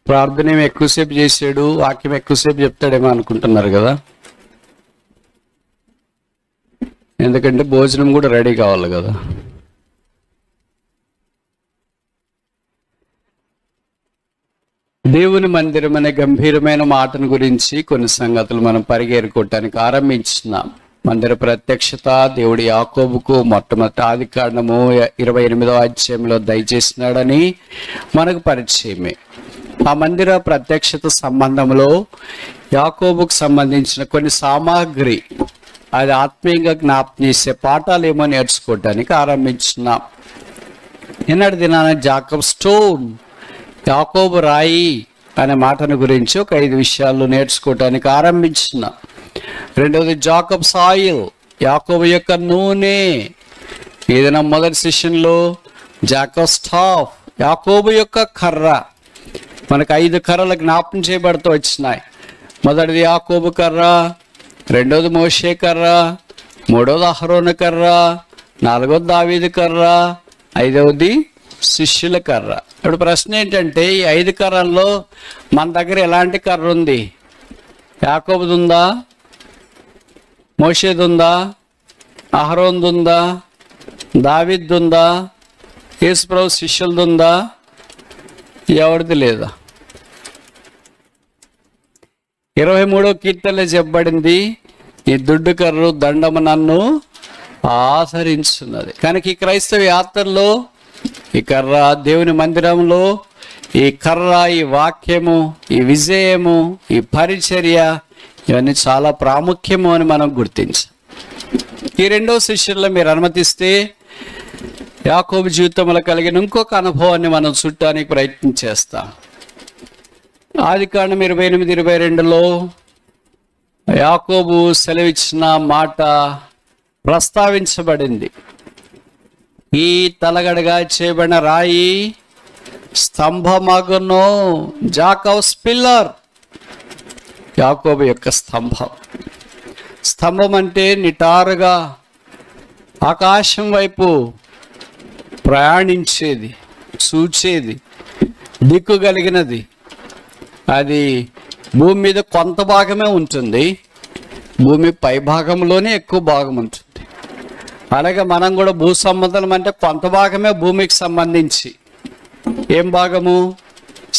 ప్రార్థన ఏమి ఎక్కువసేపు చేసాడు, వాక్యం ఎక్కువసేపు చెప్తాడేమో అనుకుంటున్నారు కదా. ఎందుకంటే భోజనం కూడా రెడీ కావాలి కదా. దేవుని మందిరం అనే గంభీరమైన మాటను గురించి కొన్ని సంగతులు మనం పరిగెరుకోవటానికి ఆరంభించున్నాం. మందిర ప్రత్యక్షత దేవుడి యాకోబుకు మొట్టమొదటి ఆదికాండము 28వ అధ్యాయంలో దయచేసినాడని మనకు పరిచయమే. ఆ మందిర ప్రత్యక్షత సంబంధంలో యాకోబుకు సంబంధించిన కొన్ని సామాగ్రి, అది ఆత్మీయంగా జ్ఞాపకం చేసే పాఠాలు ఏమో నేర్చుకోవటానికి ఆరంభించున్నాం. నిన్నటి దినాన జాకబ్ స్టోన్, యాకోబు రాయి అనే మాటను గురించి ఒక 5 విషయాలు నేర్చుకోవటానికి ఆరంభించున్నాం. రెండవది జాకబ్ సాయిల్, యాకోబు యొక్క నూనె. ఏదైనా మొదటి సెషన్లో జాకబ్ స్టాఫ్, యాకోబు యొక్క కర్ర. మనకు 5 కర్రలు జ్ఞాపకం చేయబడుతూ వచ్చినాయి. మొదటిది యాకోబు కర్ర, రెండవది మోషే కర్ర, మూడవది అహరోను కర్ర, నాలుగవది దావీదు కర్ర, ఐదవది శిష్యుల కర్ర. ఇప్పుడు ప్రశ్న ఏంటంటే, ఈ 5 కర్రల్లో మన దగ్గర ఎలాంటి కర్ర ఉంది? యాకోబుది ఉందా? మోషేది ఉందా? అహరోన్ది ఉందా? దావీదు ఉందా? యేసుప్రభు శిష్యులది ఉందా? ఎవరిది లేదా? 23వ కీర్తనలో చెప్పబడింది, ఈ దుడ్డు కర్రు దండము నన్ను ఆచరించున్నది. కనుక ఈ క్రైస్తవ యాత్రలో ఈ కర్ర, దేవుని మందిరంలో ఈ కర్ర, ఈ వాక్యము, ఈ విజయము, ఈ పరిచర్య, ఇవన్నీ చాలా ప్రాముఖ్యము అని మనం గుర్తించాం. ఈ 2వ సెషన్లో మీరు అనుమతిస్తే యాకోబు జీవితంలో కలిగిన ఇంకొక అనుభవాన్ని మనం చూడటానికి ప్రయత్నం చేస్తాం. ఆదికాండం 28-22లో యాకోబు సెలవిచ్చిన మాట ప్రస్తావించబడింది. ఈ తలగడగా చేయబడిన రాయి స్తంభమగును. జాకబ్స్ పిల్లర్, యాకోబు యొక్క స్తంభం. స్తంభం అంటే నిటారుగా ఆకాశం వైపు ప్రయాణించేది, చూచేది, దిక్కు కలిగినది. అది భూమి మీద కొంత భాగమే ఉంటుంది, భూమి పై భాగంలోనే ఎక్కువ భాగం ఉంటుంది. అలాగే మనం కూడా భూ సంబంధం అంటే కొంత భాగమే భూమికి సంబంధించి. ఏం భాగము?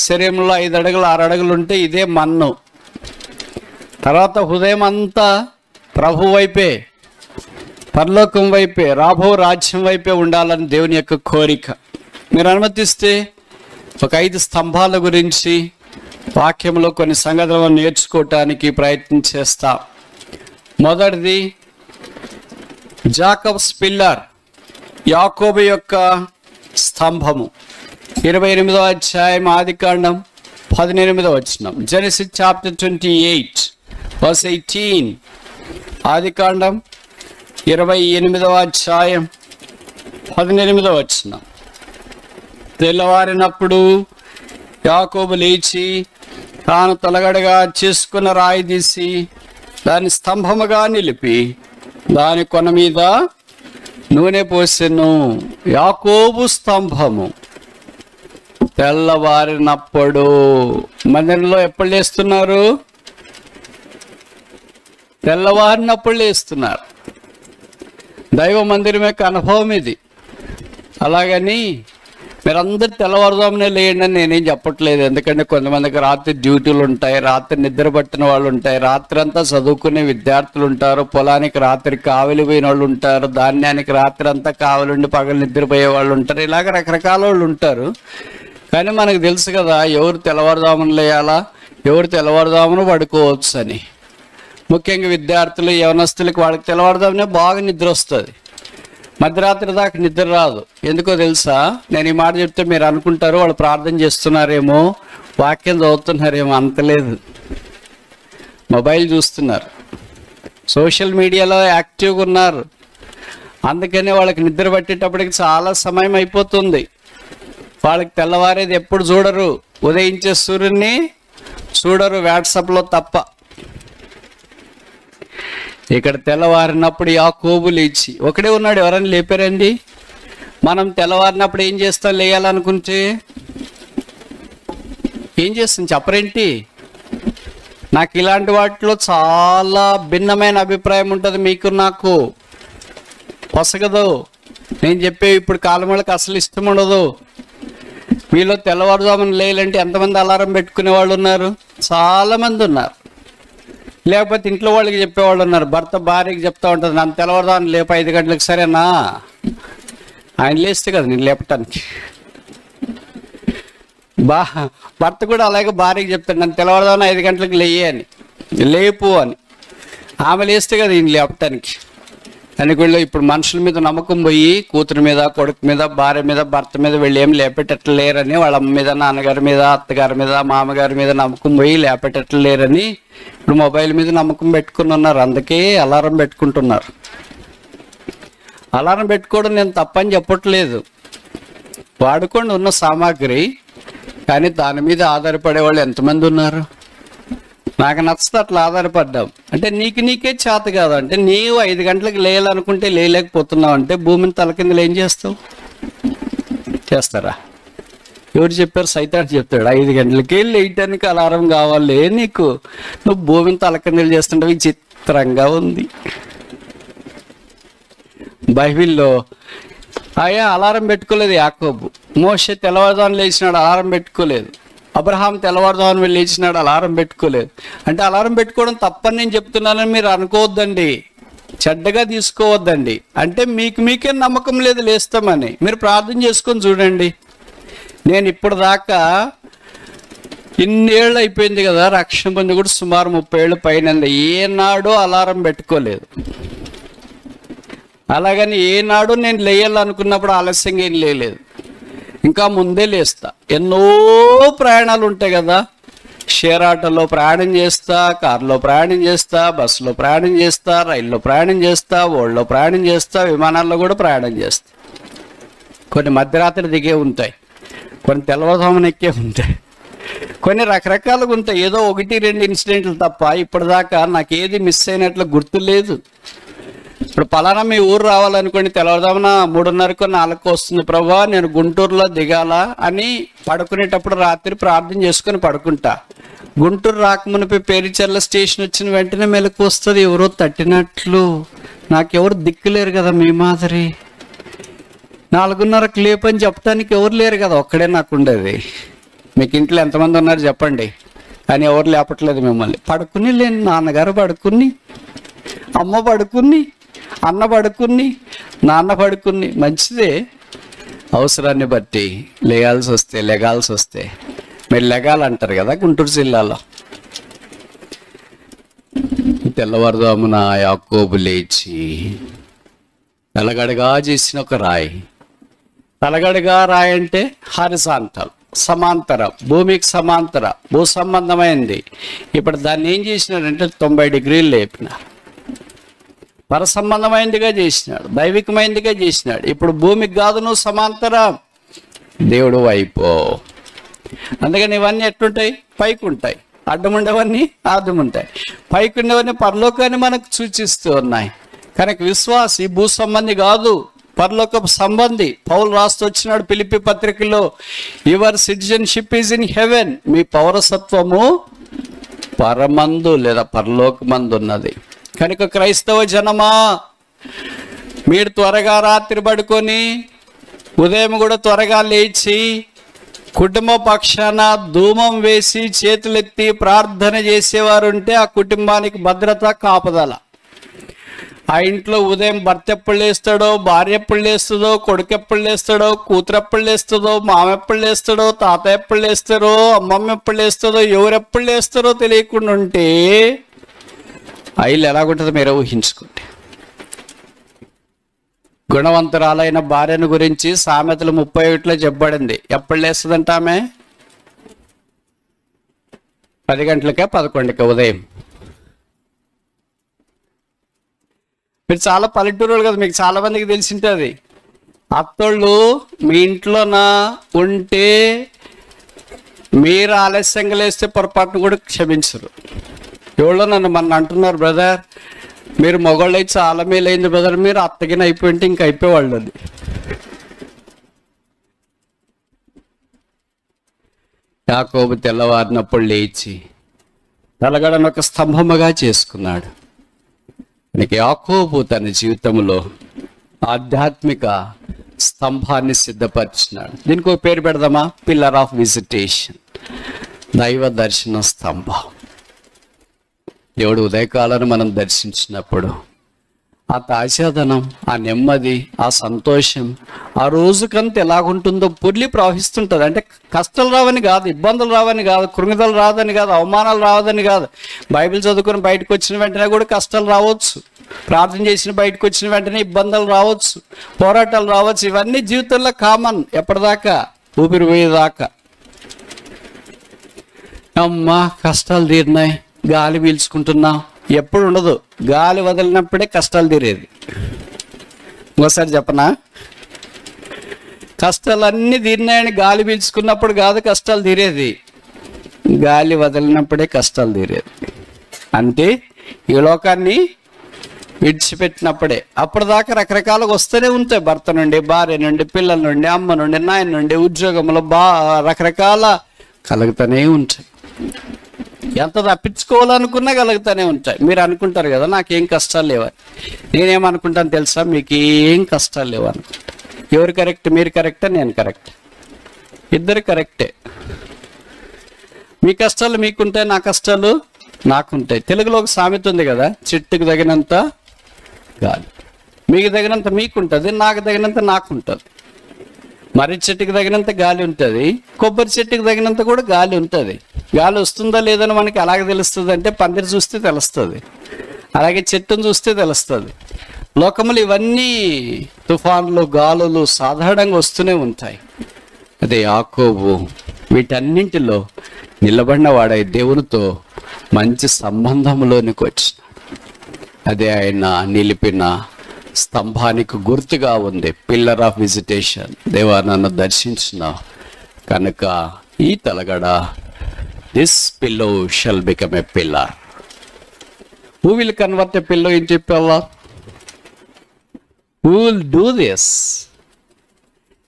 శరీరంలో 5 అడుగులు 6 అడుగులు ఉంటే ఇదే మన్ను. తర్వాత హృదయం అంతా ప్రభు వైపే, పరలోకం వైపే, రాబో రాజ్యం వైపే ఉండాలని దేవుని యొక్క కోరిక. మీరు అనుమతిస్తే ఒక 5 స్తంభాల గురించి వాక్యంలో కొన్ని సంగతులను నేర్చుకోవటానికి ప్రయత్నం చేస్తాం. మొదటిది జాకబ్స్ పిల్లర్, యాకోబు యొక్క స్తంభము. 28వ అధ్యాయం ఆదికాండం 18వ వచనం. Genesis chapter 28:18. ఆదికాండం 28వ అధ్యాయం 18వ వచనం. తెల్లవారినప్పుడు యాకోబు లేచి తాను తలగడగా చేసుకున్న రాయి తీసి దాన్ని స్తంభముగా నిలిపి దాని కొన మీద నూనె పోసెను. యాకోబు స్తంభము. తెల్లవారినప్పుడు, మందిరంలో ఎప్పుడు లేస్తున్నారు? తెల్లవారినప్పుడు లేస్తున్నారు. దైవ మందిరం యొక్క అనుభవం ఇది. అలాగని మీరందరూ తెల్లవారుదామనే లేయండి అని నేనేం చెప్పట్లేదు. ఎందుకంటే కొంతమందికి రాత్రి డ్యూటీలు ఉంటాయి, రాత్రి నిద్ర పట్టిన వాళ్ళు ఉంటాయి, రాత్రి అంతా చదువుకునే విద్యార్థులు ఉంటారు, పొలానికి రాత్రి కావలి పోయిన వాళ్ళు ఉంటారు, ధాన్యానికి రాత్రి అంతా కావలుండి పగలు నిద్రపోయే వాళ్ళు ఉంటారు. ఇలాగ రకరకాల వాళ్ళు ఉంటారు. కానీ మనకు తెలుసు కదా, ఎవరు తెల్లవారుదామని లేయాలా, ఎవరు తెల్లవారుదామని పడుకోవచ్చు అని. ముఖ్యంగా విద్యార్థులు, యవనస్తులకి వాళ్ళకి తెల్లవారుదామనే బాగా నిద్ర వస్తుంది. మధ్యరాత్రి దాకా నిద్ర రాదు. ఎందుకో తెలుసా? నేను ఈ మాట చెప్తే మీరు అనుకుంటారు వాళ్ళు ప్రార్థన చేస్తున్నారేమో, వాక్యం చదువుతున్నారేమో. అంతలేదు, మొబైల్ చూస్తున్నారు, సోషల్ మీడియాలో యాక్టివ్గా ఉన్నారు. అందుకనే వాళ్ళకి నిద్ర పట్టేటప్పటికి చాలా సమయం అయిపోతుంది. వాళ్ళకి తెల్లవారేది ఎప్పుడు చూడరు, ఉదయించే సూర్యుడిని చూడరు, వాట్సాప్లో తప్ప. ఇక్కడ తెల్లవారినప్పుడు యాకోబు లేచి, ఒకడే ఉన్నాడు, ఎవరైనా లేపారండి? మనం తెల్లవారినప్పుడు ఏం చేస్తాం? లేయాలనుకుంటే ఏం చేస్తుంది చెప్పరేంటి? నాకు ఇలాంటి వాటిలో చాలా భిన్నమైన అభిప్రాయం ఉంటుంది మీకు నాకు. పొసగదు నేను చెప్పే ఇప్పుడు కాలం వాళ్ళకి అసలు ఇష్టం ఉండదు. మీలో తెల్లవారుజామున లేయాలంటే ఎంతమంది అలారం పెట్టుకునే వాళ్ళు ఉన్నారు? చాలామంది ఉన్నారు. లేకపోతే ఇంట్లో వాళ్ళకి చెప్పేవాళ్ళు ఉన్నారు. భర్త భార్యకి చెప్తా ఉంటుంది, నన్ను తెల్లవారుజామున లేపు 5 గంటలకు. సరేనా? ఆయన లేస్తే కదా నేను లేపటానికి. భర్త కూడా అలాగే భార్యకి చెప్తాడు, నన్ను తెల్లవారుజామున 5 గంటలకు లేయని, లేపు అని. ఆమె లేస్తే కదా ఈయన లేపటానికి. అనుకోళ్ళు ఇప్పుడు మనుషుల మీద నమ్మకం పోయి కూతురు మీద, కొడుకు మీద, భార్య మీద, భర్త మీద వీళ్ళు ఏం లేపేటట్లు లేరని, వాళ్ళ అమ్మ మీద, నాన్నగారి మీద, అత్తగారి మీద, మామగారి మీద నమ్మకం పోయి లేపేటట్లు లేరని ఇప్పుడు మొబైల్ మీద నమ్మకం పెట్టుకుని ఉన్నారు. అందుకే అలారం పెట్టుకుంటున్నారు. అలారం పెట్టుకోవడం నేను తప్పని చెప్పట్లేదు, వాడుకోండి ఉన్న సామాగ్రి. కానీ దాని మీద ఆధారపడే వాళ్ళు ఎంతమంది ఉన్నారు? నాకు నచ్చితే అట్లా ఆధారపడ్డాం. అంటే నీకే చేత కాదు అంటే, నీవు 5 గంటలకు లేయాలనుకుంటే లేయలేకపోతున్నావు అంటే భూమిని తలకిందులు ఏం చేస్తావు? చేస్తారా? ఎవరు చెప్పారు? సైతాన్ చెప్తాడు 5 గంటలకి లేయటానికి అలారం కావాలి నీకు. నువ్వు భూమిని తలకిందులు చేస్తుంటావు. విచిత్రంగా ఉంది. బైబిల్లో అలారం పెట్టుకోలేదు యాకోబు. మోషే తెల్లవారుజామున లేచినాడు, అలారం పెట్టుకోలేదు. అబ్రహాం తెల్లవారుజామున లేచినాడు, అలారం పెట్టుకోలేదు. అంటే అలారం పెట్టుకోవడం తప్పని నేను చెప్తున్నానని మీరు అనుకోవద్దండి, చెడ్డగా తీసుకోవద్దండి. అంటే మీకే నమ్మకం లేదు లేస్తామని. మీరు ప్రార్థన చేసుకొని చూడండి. నేను ఇప్పుడు దాకా ఇన్నేళ్ళు అయిపోయింది కదా, రక్షణ పొంది కూడా సుమారు 30 ఏళ్ళ పైన, ఏనాడు అలారం పెట్టుకోలేదు. అలాగని ఏనాడు నేను లేయాలనుకున్నప్పుడు ఆలస్యంగా ఏం లేదు, ఇంకా ముందే లేస్తా. ఎన్నో ప్రయాణాలు ఉంటాయి కదా, షేర్ ఆటోలో ప్రయాణం చేస్తా, కారులో ప్రయాణం చేస్తా, బస్సులో ప్రయాణం చేస్తా, రైల్లో ప్రయాణం చేస్తా, ఓళ్ళలో ప్రయాణం చేస్తా, విమానాల్లో కూడా ప్రయాణం చేస్తా. కొన్ని మధ్యరాత్రి దిగే ఉంటాయి, కొన్ని తెల్లవారుజామున ఎక్కే ఉంటాయి, కొన్ని రకరకాలుగా ఉంటాయి. ఏదో 1-2 ఇన్సిడెంట్లు తప్ప ఇప్పటిదాకా నాకు ఏది మిస్ అయినట్లు గుర్తు లేదు. ఇప్పుడు పలానా మీ ఊరు రావాలనుకోండి, తెల్లవారుజామున 3:30కో 4కో వస్తుంది, ప్రభా నేను గుంటూరులో దిగాల అని పడుకునేటప్పుడు రాత్రి ప్రార్థన చేసుకుని పడుకుంటా. గుంటూరు రాకమునిపై పేరిచర్ల స్టేషన్ వచ్చిన వెంటనే మెలకు వస్తుంది, ఎవరో తట్టినట్లు. నాకెవరు దిక్కులేరు కదా మీ మాదిరి. 4:30కి లేపని చెప్పడానికి ఎవరు లేరు కదా, ఒక్కడే నాకు ఉండేది. మీకు ఇంట్లో ఎంతమంది ఉన్నారు చెప్పండి, కానీ ఎవరు లేపట్లేదు మిమ్మల్ని. పడుకుని లేని నాన్నగారు పడుకుని, అమ్మ పడుకుని, అన్న పడుకుని, నాన్న పడుకుని. మంచిదే, అవసరాన్ని బట్టి లెగాల్సి వస్తే మీరు లెగాలంటారు కదా గుంటూరు జిల్లాలో. తెల్లవారుజామున యాకోబు లేచి తలగడగా చేసిన ఒక రాయి. తలగడగా రాయి అంటే హారిజాంటల్, సమాంతర, భూమికి సమాంతర, భూ సంబంధమైంది. ఇప్పుడు దాన్ని ఏం చేసినాడంటే 90 డిగ్రీలు లేపినారు. పర సంబంధమైందిగా చేసినాడు, దైవికమైందిగా చేసినాడు. ఇప్పుడు భూమికి కాదు నువ్వు సమాంతరం, దేవుడు వైపు. అందుకని ఇవన్నీ ఎట్లుంటాయి? పైకి ఉంటాయి. అడ్డం ఉండేవన్నీ అడ్డం ఉంటాయి. పైకి ఉండేవన్నీ పరలోకాన్ని మనకు సూచిస్తూ ఉన్నాయి. కనుక విశ్వాసి భూ సంబంధి కాదు, పరలోక సంబంధి. పౌలు రాస్తూ వచ్చినాడు ఫిలిప్పీ పత్రికలో, your citizenship is in heaven. మీ పౌరసత్వము పరమందు లేదా పరలోకమందు ఉన్నది. కనుక క్రైస్తవ జనమా, మీరు త్వరగా రాత్రి పడుకొని ఉదయం కూడా త్వరగా లేచి కుటుంబ పక్షాన ధూమం వేసి చేతులెత్తి ప్రార్థన చేసేవారుంటే ఆ కుటుంబానికి భద్రత, కాపుదల. ఆ ఇంట్లో ఉదయం భర్త ఎప్పుడు లేస్తాడో, భార్య ఎప్పుడు లేస్తుందో, కొడుకు ఎప్పుడు లేస్తాడో, కూతురు ఎప్పుడు లేస్తుందో, మామ ఎప్పుడు లేస్తాడో, తాత ఎప్పుడు లేస్తారో, అమ్మమ్మ ఎప్పుడు లేస్తుందో, ఎవరెప్పుడు లేస్తారో తెలియకుండా ఉంటే ఆ ఇల్లు ఎలాగుంటుందో మీరు ఊహించుకోండి. గుణవంతురాలైన భార్యను గురించి సామెతలు 31లో చెప్పబడింది. ఎప్పుడు లేస్తుందంట ఆమె? 10 గంటలకే 11కే ఉదయం. మీరు చాలా పల్లెటూరు కదా, మీకు చాలా మందికి తెలిసింటుంది. అత్తోళ్ళు మీ ఇంట్లోనా ఉంటే మీరు ఆలస్యంగా లేస్తే పొరపాటును కూడా క్షమించరు. ఎవరో మన అంటున్నారు, బ్రదర్ మీరు మగవాళ్ళు అయితే చాలా మేలైంది బ్రదర్, మీరు అత్తగిన అయిపోయింటే ఇంక అయిపోయేవాళ్ళు. అది యాకోబు తెల్లవారినప్పుడు లేచి తలగడను ఒక స్తంభముగా చేసుకున్నాడు. మనకి యాకోబు తన జీవితంలో ఆధ్యాత్మిక స్తంభాన్ని సిద్ధపరిచినాడు. దీనికి ఒక పేరు పెడదామా? పిల్లర్ ఆఫ్ విజిటేషన్, దైవ దర్శన స్తంభం. దేవుడు ఉదయకాలను మనం దర్శించినప్పుడు ఆ తాజాదనం, ఆ నెమ్మది, ఆ సంతోషం ఆ రోజుకంత ఎలాగుంటుందో పొర్లి ప్రవహిస్తుంటుంది. అంటే కష్టాలు రావని కాదు, ఇబ్బందులు రావని కాదు, కృంగిదలు రాదని కాదు, అవమానాలు రావదని కాదు. బైబిల్ చదువుకుని బయటకు వచ్చిన వెంటనే కూడా కష్టాలు రావచ్చు, ప్రార్థన చేసిన బయటకు వచ్చిన వెంటనే ఇబ్బందులు రావచ్చు, పోరాటాలు రావచ్చు. ఇవన్నీ జీవితంలో కామన్. ఎప్పటిదాకా? ఊపిరి పోయేదాకా. అమ్మా కష్టాలు తీరినాయి, గాలి పీల్చుకుంటున్నాం, ఎప్పుడు ఉండదు. గాలి వదిలినప్పుడే కష్టాలు తీరేది. ఇంకోసారి చెప్పనా? కష్టాలన్నీ తీరినాయని గాలి పీల్చుకున్నప్పుడు కాదు కష్టాలు తీరేది, గాలి వదిలినప్పుడే కష్టాలు తీరేది. అంటే ఈ లోకాన్ని విడిచిపెట్టినప్పుడే. అప్పటిదాకా రకరకాలుగా వస్తూనే ఉంటాయి. భర్త నుండి, భార్య నుండి, పిల్లల నుండి, అమ్మ నుండి, నాయన నుండి, ఉద్యోగంలో రకరకాల కలుగుతూనే ఉంటాయి. ఎంత తప్పించుకోవాలనుకున్నా కలుగుతూనే ఉంటాయి. మీరు అనుకుంటారు కదా నాకేం కష్టాలు లేవని. నేనేమనుకుంటాను తెలుసా? మీకు ఏం కష్టాలు లేవు అనుకుంటా. ఎవరు కరెక్ట్? మీరు కరెక్టా? నేను కరెక్ట్? ఇద్దరు కరెక్టే. మీ కష్టాలు మీకుంటాయి, నా కష్టాలు నాకుంటాయి. తెలుగులో ఒక సామెత ఉంది కదా, చెట్టుకు తగినంత గాలి. మీకు తగినంత మీకుంటుంది, నాకు తగినంత నాకుంటుంది. మర్రి చెట్టుకి తగినంత గాలి ఉంటుంది, కొబ్బరి చెట్టుకి తగినంత కూడా గాలి ఉంటుంది. గాలి వస్తుందా లేదని మనకి అలాగే తెలుస్తుంది అంటే పందిరి చూస్తే తెలుస్తుంది, అలాగే చెట్టును చూస్తే తెలుస్తుంది. లోకములు ఇవన్నీ తుఫాన్లు, గాలులు సాధారణంగా వస్తూనే ఉంటాయి. అదే యాకోబు వీటన్నింటిలో నిలబడిన వాడై దేవునితో మంచి సంబంధంలోనికి వచ్చినాడు. అదే ఆయన నిలిపిన స్తంభానికి గుర్తుగా ఉంది, పిల్లర్ ఆఫ్ విజిటేషన్. దేవా నన్ను దర్శించిన కనుక ఈ తలగడ, this pillow shall become a pillar. Who will convert a pillow into a pillar? Who will do this?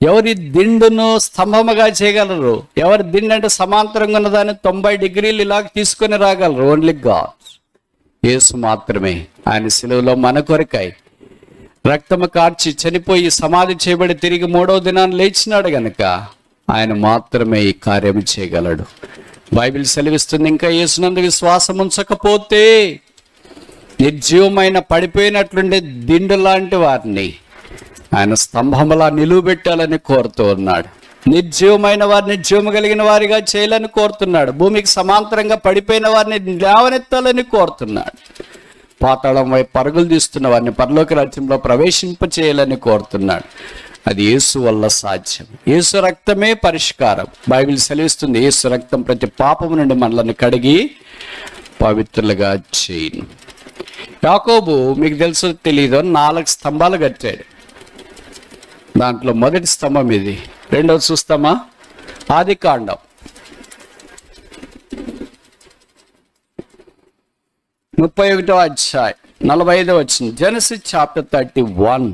ఎవరి దిండును స్తంభముగా చేయగలరు? ఎవరి దిండు అంటే సమాంతరంగా ఉన్న దాన్ని 90 డిగ్రీలు ఇలాగ తీసుకొని రాగలరు? Only God. యేసు మాత్రమే. ఆయన సిలువలో మన కొరకై రక్తము కార్చి చనిపోయి సమాధి చేయబడి తిరిగి 3వ దినాన్ని లేచినాడు గనుక ఆయన మాత్రమే ఈ కార్యం చేయగలడు. బైబిల్ సెలవిస్తుంది, ఇంకా యేసునందు విశ్వాసం ఉంచకపోతే నిర్జీవమైన పడిపోయినట్లుండే దిండు లాంటి వారిని ఆయన స్తంభములా నిలువబెట్టాలని కోరుతూ ఉన్నాడు. నిర్జీవమైన వారిని జీవము కలిగిన వారిగా చేయాలని కోరుతున్నాడు. భూమికి సమాంతరంగా పడిపోయిన వారిని లేవనెత్తాలని కోరుతున్నాడు. పాతాళం వైపు పరుగులు తీస్తున్న వారిని పరలోక రాజ్యంలో ప్రవేశింపచేయాలని కోరుతున్నాడు. అది యేసు వల్ల సాధ్యం. యేసు రక్తమే పరిష్కారం. బైబిల్ సెలవిస్తుంది, యేసు రక్తం ప్రతి పాపము నుండి మనల్ని కడిగి పవిత్రులుగా చేయను. యాకోబు మీకు తెలుసో తెలీదో 4 స్తంభాలు కట్టాడు. దాంట్లో మొదటి స్తంభం ఇది. రెండవది చూస్తామా? ఆదికాండం 31వ అధ్యాయం 45వ వచనం. జెనసిస్ చాప్టర్ 31,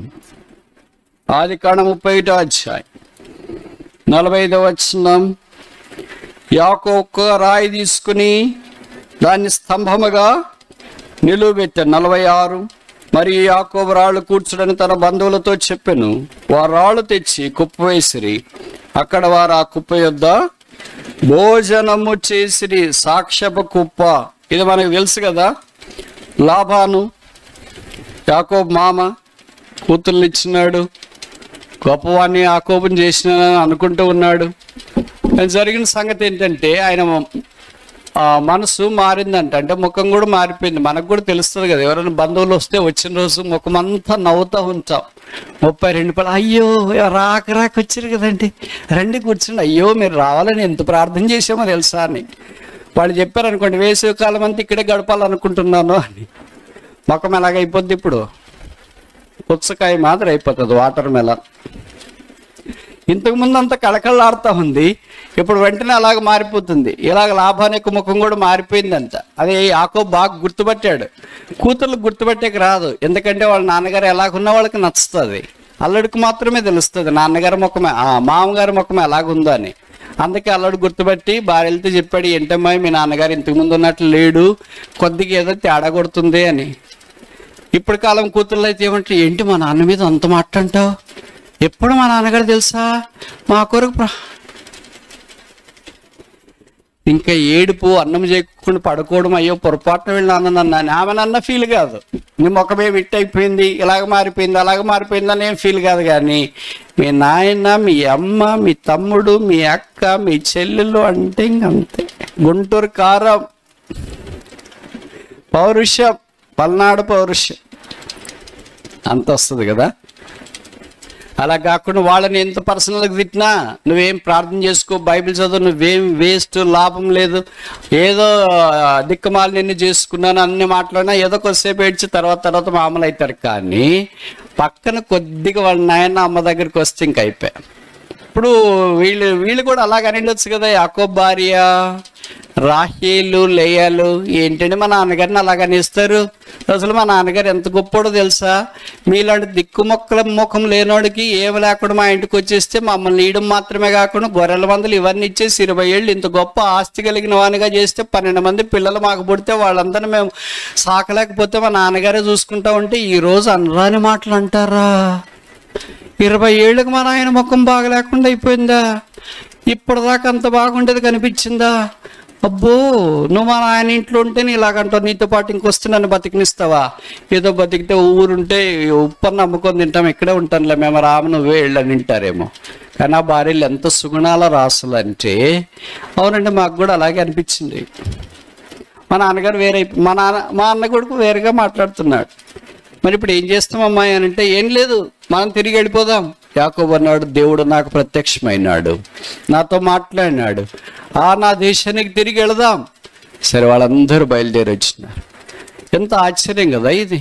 ఆదికాండం 31వ అధ్యాయం 45వ వచనం. యాకోబు ఒక రాయి తీసుకుని దాన్ని స్తంభముగా నిలువబెట్టాడు. 46. మరియు యాకోబు రాళ్ళు కూర్చుడని తన బంధువులతో చెప్పెను. వారు రాళ్ళు తెచ్చి కుప్ప వేసిరి. అక్కడ వారు ఆ కుప్ప యొద్ద భోజనము చేసిరి. సాక్ష్యపు కుప్ప. ఇది మనకు తెలుసు కదా. లాబాను యాకోబు మామ కూతుర్ని ఇచ్చినాడు, గొప్పవాన్ని యాకోబుని చేసినానని అనుకుంటూ ఉన్నాడు. జరిగిన సంగతి ఏంటంటే ఆయన మనసు మారిందంట. అంటే ముఖం కూడా మారిపోయింది. మనకు కూడా తెలుస్తుంది కదా, ఎవరైనా బంధువులు వస్తే వచ్చిన రోజు ముఖం అంతా నవ్వుతూ ఉంటాం. 32 పళ్ళు, అయ్యో రాక వచ్చారు కదండి, రండి కూర్చోండి, అయ్యో మీరు రావాలని ఎంత ప్రార్థన చేసామో తెలుసా అని వాళ్ళు చెప్పారు అనుకోండి, వేసవి కాలం అంతా ఇక్కడే గడపాలనుకుంటున్నాను అని. ముఖం ఎలాగైపోద్ది ఇప్పుడు? పుచ్చకాయ మాదిరి అయిపోతుంది, వాటర్ మెలన్. ఇంతకుముందు అంతా కళకళలాడుతూ ఉంది, ఇప్పుడు వెంటనే అలాగ మారిపోతుంది. ఇలాగ లాభానికి ముఖం కూడా మారిపోయిందంట. అదే యాకోబు బాగా గుర్తుపట్టాడు. కూతుర్లకు గుర్తుపట్టేకి రాదు, ఎందుకంటే వాళ్ళ నాన్నగారు ఎలాగున్న వాళ్ళకి నచ్చుతుంది. అల్లుడికి మాత్రమే తెలుస్తుంది నాన్నగారి ముఖమే, మామగారి ముఖమే ఎలాగుందో అని. అందుకే అల్లుడు గుర్తుపట్టి భార్యలతో చెప్పాడు, ఏంటమ్మా మీ నాన్నగారు ఇంతకుముందు ఉన్నట్లు లేడు, కొద్దిగా ఏదో తేడా కొడుతుంది అని. ఇప్పుడు కాలం కూతుర్లు అయితే ఏమంటారు, ఏంటి మా నాన్న మీద అంత మాట అంటావు, ఎప్పుడు మా నాన్నగారు తెలుసా మా కొరకు ఇంకా ఏడుపు, అన్నం చేయకుండా పడుకోవడం, అయ్యో పొరపాటున వెళ్ళి నాన్న ఆమెనన్న ఫీల్ కాదు, నీ ముఖమే విట్ అయిపోయింది, ఇలాగ మారిపోయింది అలాగ మారిపోయింది అని ఏం ఫీల్ కాదు. కానీ మీ నాయన, మీ అమ్మ, మీ తమ్ముడు, మీ అక్క, మీ చెల్లెలు అంటే ఇంకంతే. గుంటూరు కారం, పౌరుషం, పల్నాడు పౌరుషం అంత వస్తుంది కదా. అలా కాకుండా వాళ్ళని ఎంత పర్సనల్గా తిట్టినా నువ్వేం ప్రార్థన చేసుకో, బైబిల్ చదువు, నువ్వేం వేస్ట్, లాభం లేదు, ఏదో దిక్కుమాలి నిన్ను చేసుకున్నాను అన్ని మాట్లాడినా ఏదో కొద్దిసేపు ఏడ్చి తర్వాత మామూలు అవుతారు. కానీ పక్కన కొద్దిగా వాళ్ళ నాయన అమ్మ దగ్గరికి వస్తే ఇంక అయిపోయా. ఇప్పుడు వీళ్ళు కూడా అలాగని ఉండొచ్చు కదా. యాకోబు భార్య రాహేలు, లేయాలు ఏంటంటే మా నాన్నగారిని అలాగనిస్తారు. అసలు మా నాన్నగారు ఎంత గొప్పోడో తెలుసా, మీలాంటి దిక్కుమొక్కల ముఖం లేనోడికి ఏమి లేకుండా మా ఇంటికి వచ్చేస్తే మమ్మల్ని ఇయడం మాత్రమే కాకుండా గొర్రెల మందులు ఇవన్నీ ఇచ్చేసి 20 ఏళ్ళు ఇంత గొప్ప ఆస్తి కలిగిన వానిగా చేస్తే 12 మంది పిల్లలు మాకు పుడితే వాళ్ళందరినీ మేము సాకలేకపోతే మా నాన్నగారే చూసుకుంటా ఉంటే ఈరోజు అనరాని మాటలు అంటారా? 20 ఏళ్ళకి మా నాయన ముఖం బాగలేకుండా అయిపోయిందా? ఇప్పటిదాకా అంత బాగుండేది కనిపించిందా? అబ్బో, నువ్వు మా నాయన ఇంట్లో ఉంటే నీ ఇలాగంటావు, నీతో పాటు ఇంకొస్తే నన్ను బతికినిస్తావా? ఏదో బతికితే ఊరుంటే ఉప్పని నమ్ముకొని తింటాం, ఇక్కడే ఉంటానులే మేము, రాము నువ్వే వెళ్ళని వింటారేమో. కానీ ఆ భార్యలు ఎంత సుగుణాల రాసులు అంటే, అవునండి మాకు కూడా అలాగే అనిపించింది. మా నాన్నగారు వేరే, మా అన్న కొడుకు వేరేగా మాట్లాడుతున్నాడు. మరి ఇప్పుడు ఏం చేస్తాం అమ్మాయి అని అంటే, ఏం లేదు మనం తిరిగి వెళ్ళిపోదాం. యాకోబు అన్నాడు, దేవుడు నాకు ప్రత్యక్షమైనాడు, నాతో మాట్లాడినాడు, నా దేశానికి తిరిగి వెళదాం. సరే వాళ్ళందరూ బయలుదేరి వచ్చినారు. ఎంత ఆశ్చర్యం కదా ఇది.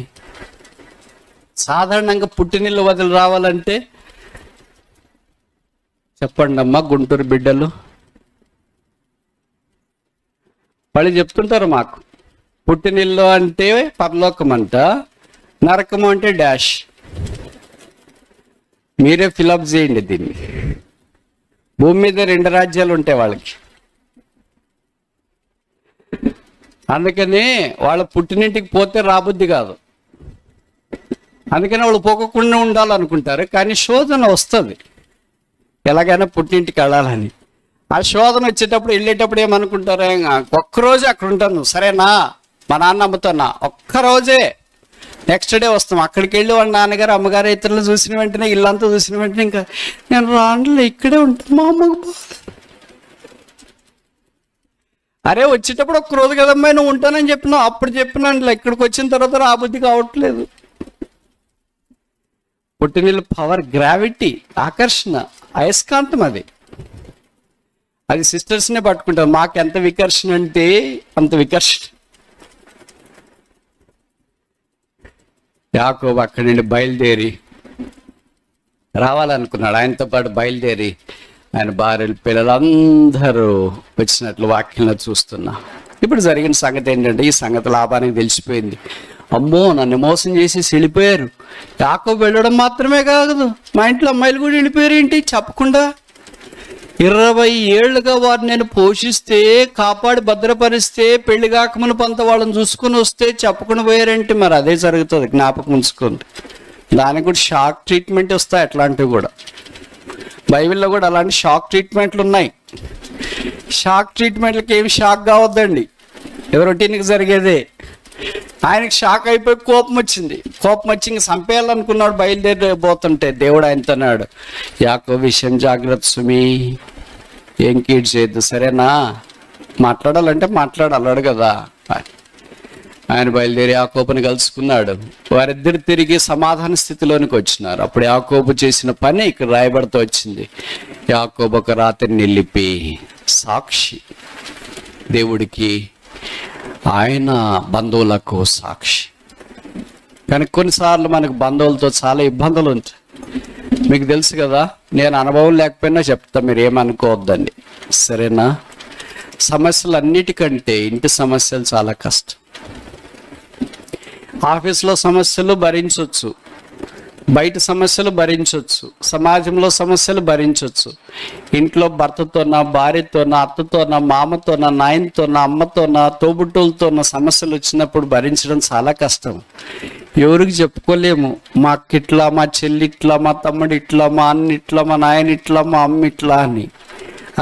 సాధారణంగా పుట్టినిల్లు వదిలి రావాలంటే చెప్పండి అమ్మా, గుంటూరు బిడ్డలు వాళ్ళు చెప్తుంటారు మాకు, పుట్టినిల్లు అంటే పరలోకం అంట, నరకము అంటే డాష్. మీరే ఫిలప్ చేయండి దీన్ని. భూమి మీద 2 రాజ్యాలు ఉంటాయి వాళ్ళకి. అందుకని వాళ్ళ పుట్టినింటికి పోతే రాబుద్ది కాదు, అందుకని వాళ్ళు పోకుండా ఉండాలనుకుంటారు. కానీ శోధన వస్తుంది, ఎలాగైనా పుట్టింటికి వెళ్ళాలని. ఆ శోధన వచ్చేటప్పుడు వెళ్ళేటప్పుడు ఏమనుకుంటారు, ఒక్కరోజు అక్కడ ఉంటాను సరేనా, మా నాన్న అమ్ముతున్నా, ఒక్కరోజే, నెక్స్ట్ డే వస్తాం. అక్కడికి వెళ్ళి వాళ్ళ నాన్నగారు అమ్మగారు ఇతరులు చూసిన వెంటనే, ఇల్లంతా చూసిన వెంటనే ఇంకా నేను రాండ్లో ఇక్కడే ఉంటాను, మా అమ్మకు. అరే వచ్చేటప్పుడు ఒక్కరోజు కదమ్మా నువ్వు ఉంటానని చెప్పినావు, అప్పుడు చెప్పినాను, ఇక్కడికి వచ్చిన తర్వాత రాబుద్ధి కావట్లేదు. పుట్టినీళ్ళు పవర్, గ్రావిటీ, ఆకర్షణ, అయస్కాంతం, అది సిస్టర్స్నే పట్టుకుంటారు. మాకు ఎంత వికర్షణ అంటే అంత వికర్షణ. యాకోబు అక్కడి నుండి బయలుదేరి రావాలనుకున్నాడు. ఆయనతో పాటు బయలుదేరి ఆయన భార్యలు, పిల్లలందరూ వచ్చినట్లు వాక్యంలో చూస్తున్నా. ఇప్పుడు జరిగిన సంగతి ఏంటంటే, ఈ సంగతి లాభానికి తెలిసిపోయింది. అమ్మో నన్ను మోసం చేసి వెళ్ళిపోయారు. యాకోబు వెళ్ళడం మాత్రమే కాదు, మా ఇంట్లో అమ్మాయిలు కూడా వెళ్ళిపోయారు ఏంటి చెప్పకుండా. 20 ఏళ్ళుగా వారిని నేను పోషిస్తే, కాపాడి భద్రపరిస్తే, పెళ్లి కాకమును పంత వాళ్ళని చూసుకుని వస్తే చెప్పకుండా పోయారంటే మరి అదే జరుగుతుంది, జ్ఞాపకం ఉంచుకోండి. దానికి కూడా షాక్ ట్రీట్మెంట్ వస్తాయి. అట్లాంటివి కూడా బైబిల్లో కూడా అలాంటి షాక్ ట్రీట్మెంట్లు ఉన్నాయి. షాక్ ట్రీట్మెంట్లకి ఏమి షాక్ కావద్దండి, రొటీన్కి జరిగేదే. ఆయనకి షాక్ అయిపోయి కోపం వచ్చింది. కోపం వచ్చి ఇంక చంపేయాలనుకున్నాడు. బయలుదేరిపోతుంటే దేవుడు ఆయనతో అన్నాడు, యాకోబు విషయం జాగ్రత్త సుమి, ఏం కీడ్ చేయొద్దు సరేనా, మాట్లాడాలంటే మాట్లాడాలడు కదా. ఆయన బయలుదేరి యాకోబుని కలుసుకున్నాడు. వారిద్దరు తిరిగి సమాధాన స్థితిలోనికి వచ్చినారు. అప్పుడు యాకోబు చేసిన పని ఇక్కడ రాయబడుతూ వచ్చింది. యాకోబు ఒక రాత్రి నిలిపి సాక్షి, దేవుడికి ఆయన బంధువులకు సాక్షి. కానీ కొన్నిసార్లు మనకు బంధువులతో చాలా ఇబ్బందులు ఉంటాయి. మీకు తెలుసు కదా, నేను అనుభవం లేకపోయినా చెప్తా, మీరు ఏమనుకోవద్దండి సరేనా. సమస్యలు అన్నిటికంటే ఇంటి సమస్యలు చాలా కష్టం. ఆఫీస్లో సమస్యలు భరించవచ్చు, బయట సమస్యలు భరించవచ్చు, సమాజంలో సమస్యలు భరించవచ్చు, ఇంట్లో భర్తతోనా, భార్యతోనా, అత్తతోనా, మామతోనా, నాయనతోనా, అమ్మతోనా, తోబుట్టులతోనా సమస్యలు వచ్చినప్పుడు భరించడం చాలా కష్టం. ఎవరికి చెప్పుకోలేము. మా అక్క ఇట్లా, మా చెల్లి ఇట్లా, మా తమ్ముడు ఇట్లా, మా అన్న ఇట్లా, మా నాయన ఇట్లా, మా అమ్మ ఇట్లా అని.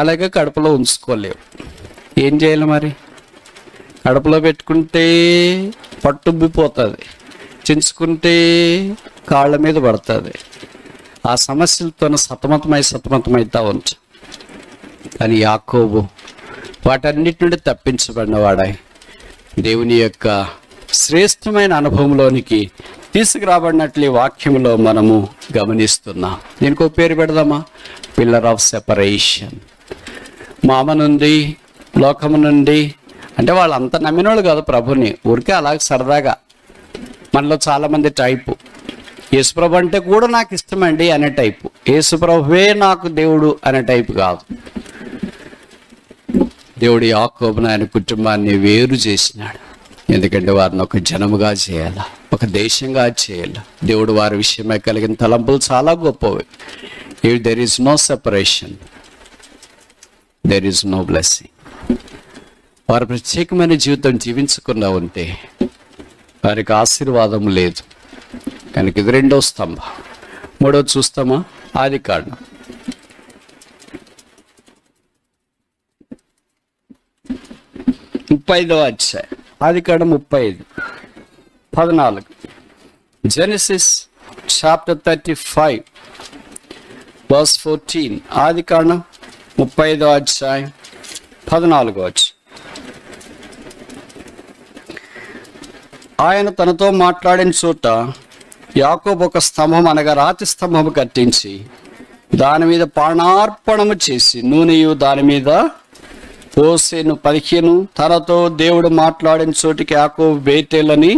అలాగే కడుపులో ఉంచుకోలేము. ఏం చేయాలి మరి? కడుపులో పెట్టుకుంటే పట్టుబ్బిపోతుంది, చించుకుంటే కాళ్ళ మీద పడుతుంది. ఆ సమస్యలతో సతమతమవుతా ఉంటాం. కానీ యాకోబు వాటన్నిటి నుండి తప్పించబడినవాడై దేవుని యొక్క శ్రేష్టమైన అనుభవంలోనికి తీసుకురాబడినట్లు వాక్యంలో మనము గమనిస్తున్నాం. దీనికి ఒక పేరు పెడదామా? Pillar of separation. మామ నుండి, లోకము నుండి, అంటే వాళ్ళంతా నమ్మినోళ్ళు కాదు ప్రభుని, ఊరికే అలాగే సరదాగా. మనలో చాలామంది టైపు యేసుప్రభు అంటే కూడా నాకు ఇష్టమండి అనే టైపు, యేసుప్రభువే నాకు దేవుడు అనే టైపు కాదు. దేవుడు యాకోబును, ఆయన కుటుంబాన్ని వేరు చేసినాడు. ఎందుకంటే వారిని ఒక జనముగా చేయాల, ఒక దేశంగా చేయాల. దేవుడు వారి విషయమై కలిగిన తలంపులు చాలా గొప్పవి. If there is no separation, there is no blessing. వారు ప్రత్యేకమైన జీవితం జీవించకుండా ఉంటే వారికి ఆశీర్వాదం లేదు. కనుక ఇది రెండో స్తంభం. మూడోది చూస్తామా? ఆదికాండం 35వ అధ్యాయం. ఆదికాండం 35:14. Genesis chapter 35 verse 14. ఆదికాండం 35వ అధ్యాయం 14వ వచనం. ఆయన తనతో మాట్లాడిన చోట యాకోబు ఒక స్తంభం, అనగా రాతి స్తంభము కట్టించి దాని మీద పానార్పణము చేసి నూనెయు దాని మీద పోసెను. 15. తనతో దేవుడు మాట్లాడిన చోటికి యాకోబు బేతేలని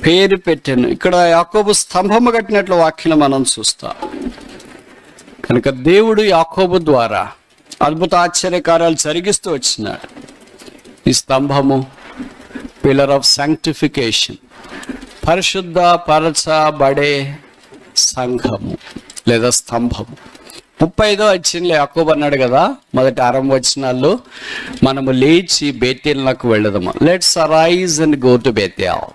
పేరు పెట్టాను. ఇక్కడ యాకోబు స్తంభము కట్టినట్లు వాక్యం మనం చూస్తాం. కనుక దేవుడు యాకోబు ద్వారా అద్భుత ఆశ్చర్యకార్యాలు జరిగిస్తూ వచ్చినాడు. ఈ స్తంభము పిల్లర్ ఆఫ్ సాంక్టిఫికేషన్, పరిశుద్ధ పరచబడే సంఘము లేదా స్తంభము. 35వ అధ్యాయంలో యాకోబు అన్నాడు కదా, మొదటి 6 వచనాల్లో, మనము లేచి బేతేలునకు వెళ్ళదాము. Let's arise and go to Bethel.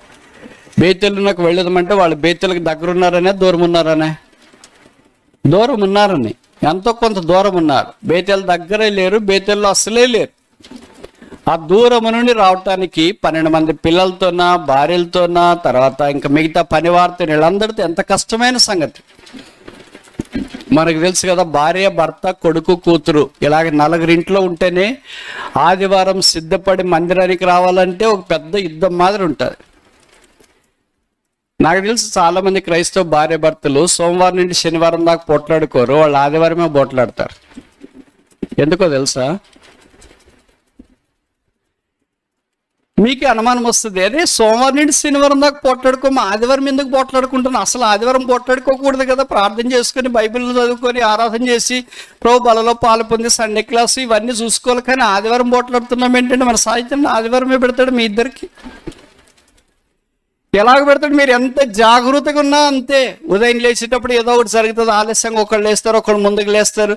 బేతేలునకు వెళ్ళదామంటే వాళ్ళు బేతేలకు దగ్గర ఉన్నారనే, దూరం ఉన్నారనే? దూరం ఉన్నారని, ఎంతో కొంత దూరం ఉన్నారు. బేతేలు దగ్గరే లేరు, బేతేల్లో అసలే లేరు. ఆ దూరం నుండి రావటానికి 12 మంది పిల్లలతోనా, భార్యలతోనా, తర్వాత ఇంకా మిగతా పనివారితో, వీళ్ళందరితో ఎంత కష్టమైన సంగతి మనకు తెలుసు కదా. భార్య, భర్త, కొడుకు, కూతురు ఇలాగ 4 ఇంట్లో ఉంటేనే ఆదివారం సిద్ధపడి మందిరానికి రావాలంటే ఒక పెద్ద యుద్ధం మాదిరి ఉంటుంది. నాకు తెలుసు చాలా మంది క్రైస్తవ భార్య భర్తలు సోమవారం నుండి శనివారం దాకా పోట్లాడుకోరు, వాళ్ళు ఆదివారమే పోట్లాడతారు. ఎందుకో తెలుసా? మీకే అనుమానం వస్తుంది, అదే సోమవారం నుండి శనివారం దాకా పోట్లాడుకోమా, ఆదివారం ఎందుకు పోట్లాడుకుంటున్నా? అసలు ఆదివారం పోట్లాడుకోకూడదు కదా. ప్రార్థన చేసుకొని, బైబిల్ చదువుకొని, ఆరాధన చేసి, ప్రభు బలలో పాలు పొంది, సండే క్లాసు ఇవన్నీ చూసుకోవాలి. కానీ ఆదివారం పోట్లాడుతున్నాం ఏంటంటే, మన సాహిత్యం ఆదివారమే పెడతాడు మీ ఇద్దరికి. ఎలాగ పెడతాడు? మీరు ఎంత జాగ్రత్తగా ఉన్నా అంతే. ఉదయం లేచేటప్పుడు ఏదో ఒకటి జరుగుతుంది, ఆలస్యంగా ఒకళ్ళు లేస్తారు, ఒకళ్ళు ముందుకు లేస్తారు,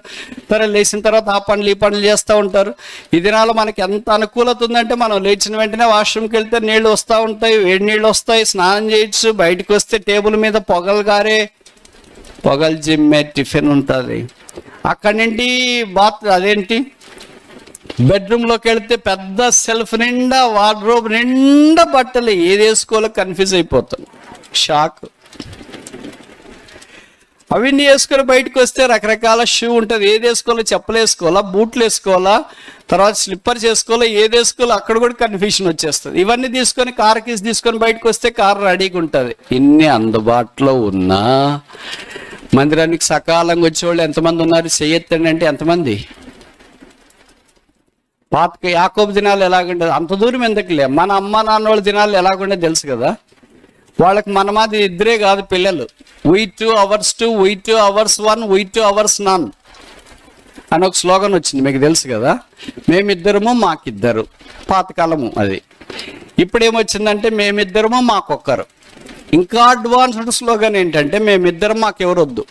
తర్వాత లేచిన తర్వాత ఆ పనులు ఈ పనులు చేస్తూ ఉంటారు. ఈ దినాల్లో మనకి ఎంత అనుకూలత ఉందంటే, మనం లేచిన వెంటనే వాష్రూమ్కి వెళ్తే నీళ్ళు వస్తూ ఉంటాయి, వేడి నీళ్ళు వస్తాయి, స్నానం చేయొచ్చు. బయటకు వస్తే టేబుల్ మీద పొగలు జిమ్మే టిఫిన్ ఉంటుంది. అక్కడి నుండి అదేంటి బెడ్రూమ్లోకి వెళితే పెద్ద సెల్ఫ్ నిండా, వార్డ్రోబ్ నిండా బట్టలు, ఏది వేసుకోవాలో కన్ఫ్యూజ్ అయిపోతాం. షాక్. అవన్నీ వేసుకొని బయటకు వస్తే రకరకాల షూ ఉంటుంది, ఏది వేసుకోవాలో, చెప్పులు వేసుకోవాలా, బూట్లు వేసుకోవాలా, తర్వాత స్లిప్పర్స్ వేసుకోవాలా, ఏది వేసుకోవాలో అక్కడ కూడా కన్ఫ్యూషన్ వచ్చేస్తుంది. ఇవన్నీ తీసుకొని కార్ కీస్ తీసుకొని బయటకు వస్తే కార్ రెడీగా ఉంటుంది. ఇన్ని అందుబాటులో ఉన్నా మందిరానికి సకాలంగా వచ్చేవాళ్ళు ఎంతమంది ఉన్నారు? చెయ్యెత్తండి అంటే ఎంతమంది? పాత యాకోబు దినాలు ఎలాగుండేది? అంత దూరం ఎందుకులే, మన అమ్మ నాన్న వాళ్ళ దినాలు ఎలాగుండేది తెలుసు కదా. వాళ్ళకి మన మాది ఇద్దరే కాదు పిల్లలు. we 2 hours 2, we 2 hours 1, we 2 hours none అని ఒక స్లోగన్ వచ్చింది, మీకు తెలుసు కదా. మేమిద్దరము మాకిద్దరు, పాతకాలము అది. ఇప్పుడు ఏమొచ్చిందంటే మేమిద్దరము మాకొక్కరు. ఇంకా అడ్వాన్స్డ్ స్లోగన్ ఏంటంటే మేమిద్దరం మాకెవరొద్దు.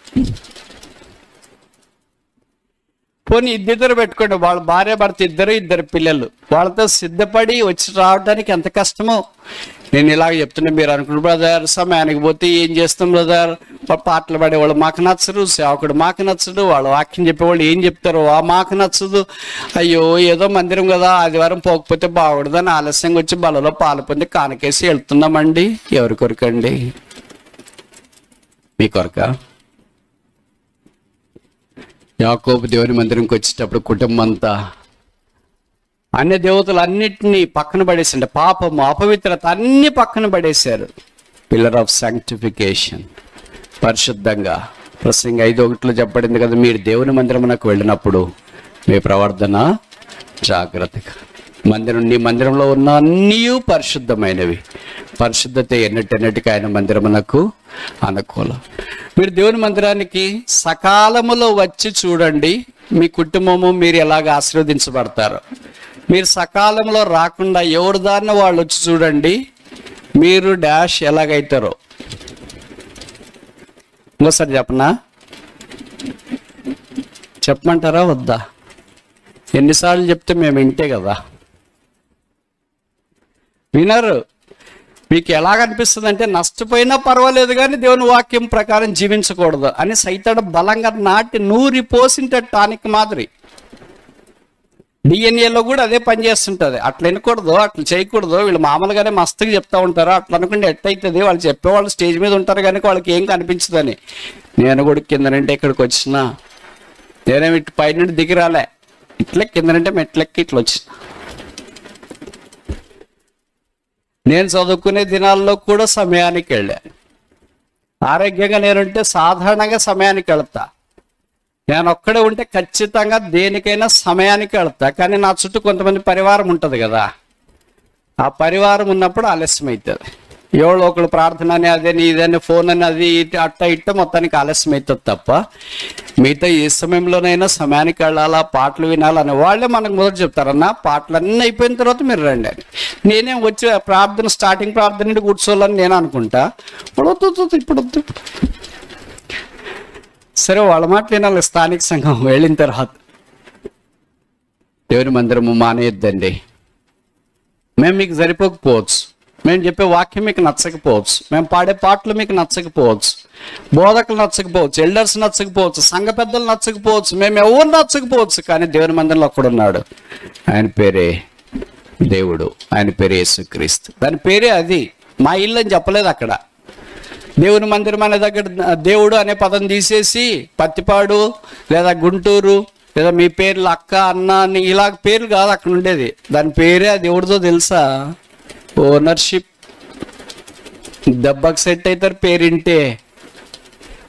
పోనీ ఇద్దరు పెట్టుకోండి, వాళ్ళ భార్య భర్త ఇద్దరు పిల్లలు, వాళ్ళతో సిద్ధపడి వచ్చి రావడానికి ఎంత కష్టమో. నేను ఇలాగ చెప్తున్నా, మీరు అనుకుంటు బ్రదర్ సమయానికి పోతే ఏం చేస్తాం బ్రదర్, పాటలు పాడేవాళ్ళు మాకు నచ్చరు, సేవకుడు మాకు నచ్చడు, వాళ్ళు వాక్యం చెప్పేవాళ్ళు ఏం చెప్తారో మాకు నచ్చదు, అయ్యో ఏదో మందిరం కదా ఆదివారం పోకపోతే బాగుండదని ఆలస్యంగా వచ్చి బలలో పాలు పొంది కానకేసి వెళ్తున్నామండి. ఎవరి కొరకండి? మీ కొరక? యాకోబు దేవుని మందిరంకి వచ్చేటప్పుడు కుటుంబం అంతా అన్య దేవతలు అన్నిటినీ పక్కన పడేసిండే, పాపము అపవిత్రత అన్ని పక్కన పడేశారు. పిల్లర్ ఆఫ్ సాంక్టిఫికేషన్, పరిశుద్ధంగా. ప్రసంగి 5:1 చెప్పబడింది కదా, మీరు దేవుని మందిరమునకు వెళ్ళినప్పుడు మీ ప్రవర్తన జాగ్రత్తగా. నీ మందిరంలో ఉన్న అన్నీ పరిశుద్ధమైనవి. పరిశుద్ధత ఎన్నటికి ఆయన మందిరమునకు అనుకూలం. మీరు దేవుని మందిరానికి సకాలములో వచ్చి చూడండి, మీ కుటుంబము మీరు ఎలాగ ఆశీర్వదించబడతారు. మీరు సకాలంలో రాకుండా ఎవరి దారిన వాళ్ళు వచ్చి చూడండి, మీరు డాష్ ఎలాగైతారో. ఇంకోసారి చెప్పనా? చెప్పమంటారా వద్దా? ఎన్నిసార్లు చెప్తే మేము వింటే కదా. వినరు. మీకు ఎలాగనిపిస్తుంది అంటే నష్టపోయినా పర్వాలేదు కానీ దేవుని వాక్యం ప్రకారం జీవించకూడదు అని సైతాడు బలంగా నాటి నూరి పోసింటే టానిక్ మాదిరి. డిఎన్ఏలో కూడా అదే పని చేస్తుంటుంది. అట్లా వినకూడదు, అట్లా చేయకూడదు, వీళ్ళు మామూలుగానే మస్తుగా చెప్తా ఉంటారు, అట్లా అనుకుంటే ఎట్టయితుంది. వాళ్ళు చెప్పేవాళ్ళు స్టేజ్ మీద ఉంటారు కానీ వాళ్ళకి ఏం కనిపించదని. నేను కూడా కింద నుండి ఇక్కడికి వచ్చిన, నేనేమి ఇటు పై నుండి దిగి రాలే, ఇట్లా కింద నుండి మెట్లెక్కి ఇట్లా వచ్చిన. నేను చదువుకునే దినాల్లో కూడా సమయానికి వెళ్ళా. ఆరోగ్యంగా నేనుంటే సాధారణంగా సమయానికి వెళ్తా. నేను ఒక్కడే ఉంటే ఖచ్చితంగా దేనికైనా సమయానికి వెళ్తా. కానీ నా చుట్టూ కొంతమంది పరివారం ఉంటుంది కదా, ఆ పరివారం ఉన్నప్పుడు ఆలస్యం అవుతుంది. ఎవరో ఒకళ్ళు ప్రార్థన అని అదే ఇదని ఫోన్ అని అది అట్ట మొత్తానికి ఆలస్యం అవుతుంది తప్ప మిగతా ఏ సమయంలోనైనా సమయానికి వెళ్ళాలా, పాటలు వినాలని వాళ్ళే మనకు మొదటి చెప్తారన్నా. పాటలు అన్నీ అయిపోయిన తర్వాత మీరు రండి అని. నేనేం వచ్చి ప్రార్థన స్టార్టింగ్ ప్రార్థన నుండి కూర్చోవాలని నేను అనుకుంటా. ఇప్పుడు సరే వాళ్ళ మాట వినాలి. స్థానిక సంఘం వెళ్ళిన తర్వాత దేవుని మందిరము మానేయద్దండి. మేము మీకు సరిపోకపోవచ్చు, మేము చెప్పే వాక్యం మీకు నచ్చకపోవచ్చు, మేము పాడే పాటలు మీకు నచ్చకపోవచ్చు, బోధకులు నచ్చకపోవచ్చు, ఎల్డర్స్ నచ్చకపోవచ్చు, సంఘ పెద్దలు నచ్చకపోవచ్చు, మేము ఎవరు నచ్చకపోవచ్చు. కానీ దేవుని మందిరంలో ఒక్కడున్నాడు, ఆయన పేరే దేవుడు, ఆయన పేరే యేసుక్రీస్తు. దాని పేరే అది. మా ఇల్లు అని చెప్పలేదు అక్కడ. దేవుని మందిరం అనే దగ్గర దేవుడు అనే పదం తీసేసి పత్తిపాడు లేదా గుంటూరు లేదా మీ పేర్లు అక్క అన్న అని ఇలాగ పేర్లు కాదు అక్కడ ఉండేది. దాని పేరే అది. ఎవరిదో తెలుసా? ఓనర్షిప్. దెబ్బకు సెట్ అవుతారు పేరింటే.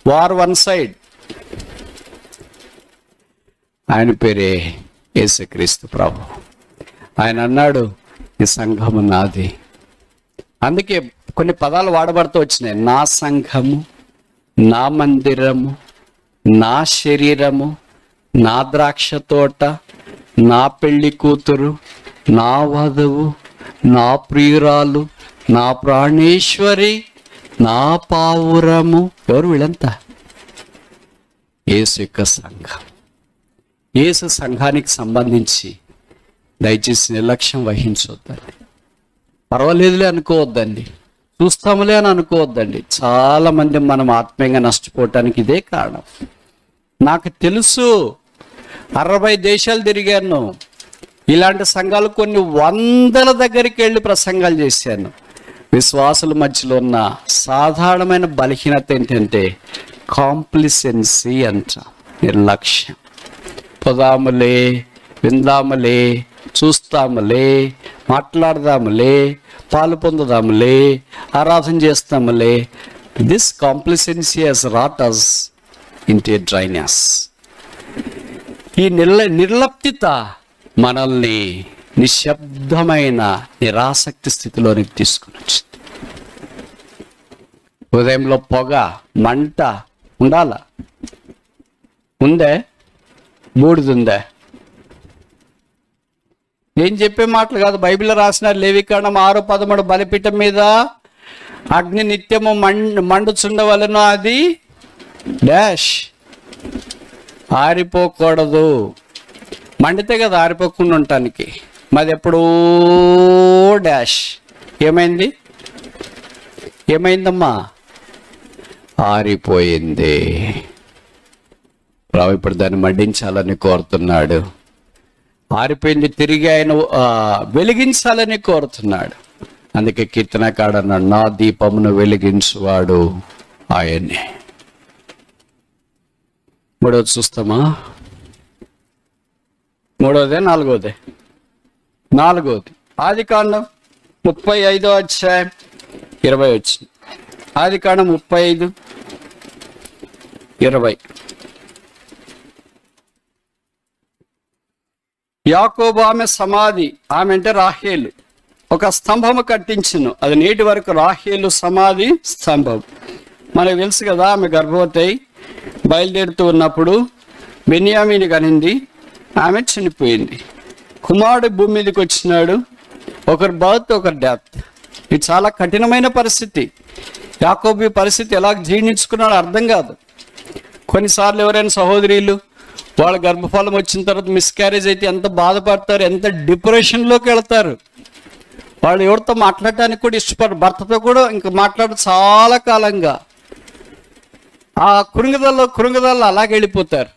War one side. ఆయన పేరే యేసుక్రీస్తు ప్రభు. ఆయన అన్నాడు, ఈ సంఘము నాది. అందుకే కొన్ని పదాలు వాడబడుతూ వచ్చినాయి. నా సంఘము, నా మందిరము, నా శరీరము, నా ద్రాక్ష తోట, నా పెళ్లి కూతురు, నా వధువు, నా ప్రియురాలు, నా ప్రాణేశ్వరి, నా పావురము. ఎవరు వీళ్ళంతా? యేసు యొక్క సంఘం. యేసు సంఘానికి సంబంధించి దయచేసి నిర్లక్ష్యం వహించవద్దండి. పర్వాలేదులే అనుకోవద్దండి, చూస్తాములే అని అనుకోవద్దండి. చాలా మంది మనం ఆత్మీయంగా నష్టపోవటానికి ఇదే కారణం. నాకు తెలుసు, 60 దేశాలు తిరిగాను, ఇలాంటి సంఘాలు కొన్ని వందల దగ్గరికి వెళ్ళి ప్రసంగాలు చేశాను. విశ్వాసుల మధ్యలో ఉన్న సాధారణమైన బలహీనత ఏంటంటే కాంప్లిసెన్సీ అంట, నిర్లక్ష్యం. పోదాములే, విందాములే, చూస్తాములే, మాట్లాడదాములే, పాలు పొందుదాములే, ఆరాధన చేస్తాములే. This complacency has wrought us into a dryness. ఈ నిర్లప్తిత మనల్ని నిశ్శబ్దమైన నిరాసక్తి స్థితిలోనికి తీసుకుని వచ్చింది. ఉదయంలో పొగ మంట ఉండాలా? ఉందే? బూడిదుందే? ఏం చెప్పే మాటలు కాదు. బైబిల్లో రాసిన లేవికాండం 6:13 బలిపీఠం మీద అగ్ని నిత్యము మండుచుండవలెను, అది డాష్ ఆరిపోకూడదు. మండితే కదా ఆరిపోకుండా ఉండటానికి. మాది ఎప్పుడూ డాష్ ఏమైందమ్మా? ఆరిపోయింది. ప్రభు ఇప్పుడు దాన్ని మండించాలని కోరుతున్నాడు. ఆరిపోయింది తిరిగి ఆయన వెలిగించాలని కోరుతున్నాడు. అందుకే కీర్తనకాడు అన్నాడు, నా దీపమును వెలిగించువాడు ఆయనే. మూడవది చూస్తామా? మూడవదే నాలుగవదే? నాలుగవది. ఆదికాండం 35వ అధ్యాయం 20 వచ్చింది. ఆదికాండం 35:20. యాకోబు ఆమె సమాధి, ఆమె అంటే రాహేలు, ఒక స్తంభము కట్టించును, అది నేటి వరకు రాహేలు సమాధి స్తంభం. మనకు తెలుసు కదా, ఆమె గర్భవతి అయి బయలుదేరుతూ ఉన్నప్పుడు బెన్యామీని కనింది, ఆమె చనిపోయింది. కుమారుడు భూమి మీదకి వచ్చినాడు, ఒకరు బర్త్ ఒకరు డెత్. ఇది చాలా కఠినమైన పరిస్థితి. యాకోబు పరిస్థితి ఎలా జీర్ణించుకున్నాడో అర్థం కాదు. కొన్నిసార్లు ఎవరైనా సహోదరులు వాళ్ళ గర్భఫలం వచ్చిన తర్వాత మిస్క్యారేజ్ అయితే ఎంత బాధపడతారు, ఎంత డిప్రెషన్లోకి వెళ్తారు. వాళ్ళు ఎవరితో మాట్లాడటానికి కూడా ఇష్టపడరు, భర్తతో కూడా ఇంకా మాట్లాడరు చాలా కాలంగా. ఆ కృంగదల్లో అలాగే వెళ్ళిపోతారు.